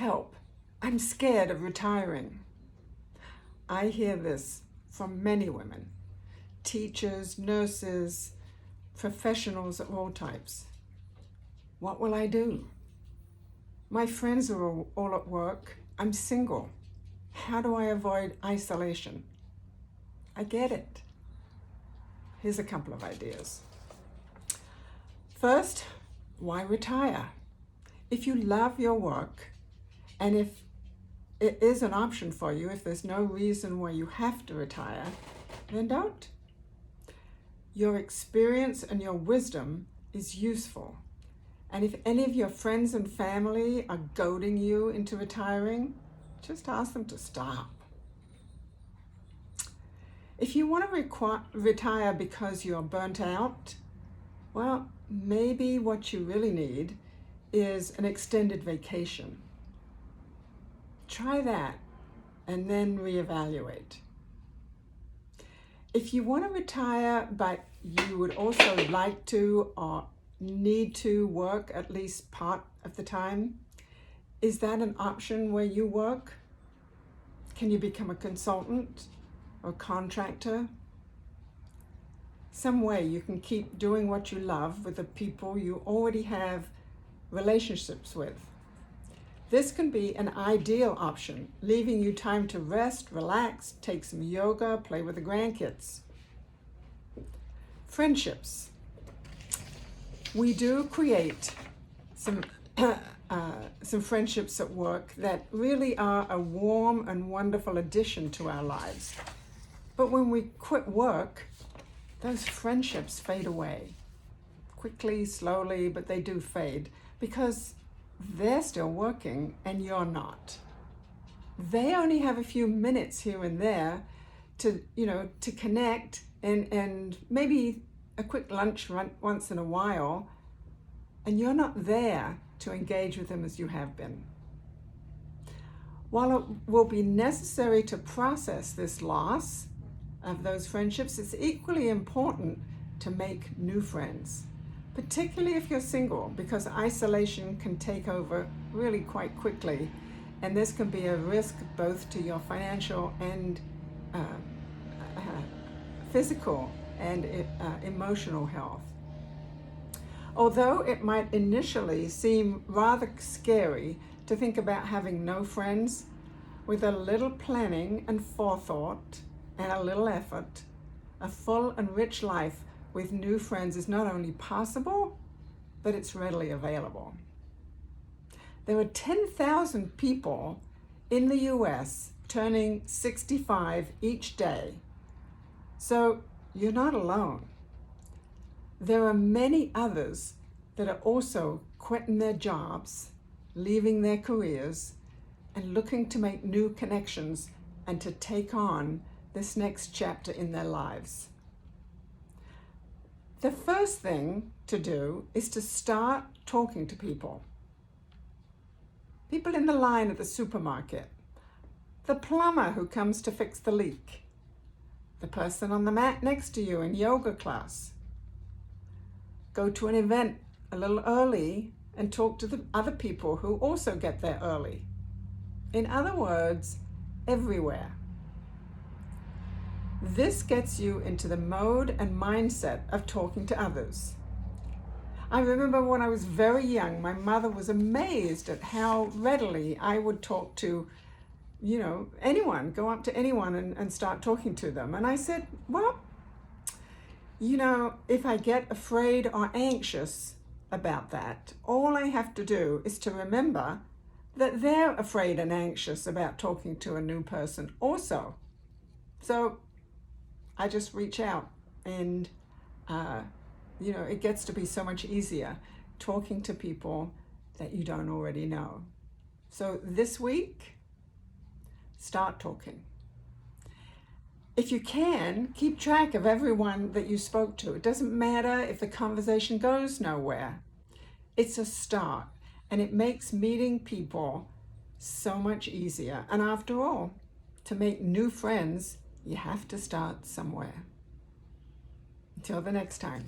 Help, I'm scared of retiring. I hear this from many women, teachers, nurses, professionals of all types. What will I do? My friends are all at work. I'm single. How do I avoid isolation? I get it. Here's a couple of ideas. First, why retire? If you love your work, and if it is an option for you, if there's no reason why you have to retire, then don't. Your experience and your wisdom is useful. And if any of your friends and family are goading you into retiring, just ask them to stop. If you want to retire because you're burnt out, well, maybe what you really need is an extended vacation. Try that and then reevaluate. If you want to retire, but you would also like to or need to work at least part of the time, is that an option where you work? Can you become a consultant or contractor? Some way you can keep doing what you love with the people you already have relationships with. This can be an ideal option, leaving you time to rest, relax, take some yoga, play with the grandkids. Friendships. We do create some friendships at work that really are a warm and wonderful addition to our lives. But when we quit work, those friendships fade away. Quickly, slowly, but they do fade because they're still working and you're not. They only have a few minutes here and there to connect and maybe a quick lunch once in a while, and you're not there to engage with them as you have been. While it will be necessary to process this loss of those friendships, it's equally important to make new friends, particularly if you're single, because isolation can take over really quite quickly, and this can be a risk both to your financial and physical and emotional health. Although it might initially seem rather scary to think about having no friends, with a little planning and forethought and a little effort, a full and rich life with new friends is not only possible, but it's readily available. There are 10,000 people in the US turning 65 each day, so you're not alone. There are many others that are also quitting their jobs, leaving their careers, and looking to make new connections and to take on this next chapter in their lives. The first thing to do is to start talking to people. People in the line at the supermarket, the plumber who comes to fix the leak, the person on the mat next to you in yoga class. Go to an event a little early and talk to the other people who also get there early. In other words, everywhere. This gets you into the mode and mindset of talking to others. I remember when I was very young, my mother was amazed at how readily I would talk to, anyone, go up to anyone and start talking to them. And I said, well, if I get afraid or anxious about that, all I have to do is to remember that they're afraid and anxious about talking to a new person also. So I just reach out and, it gets to be so much easier talking to people that you don't already know. So this week, start talking. If you can, keep track of everyone that you spoke to. It doesn't matter if the conversation goes nowhere. It's a start, and it makes meeting people so much easier. And after all, to make new friends, you have to start somewhere. Until the next time.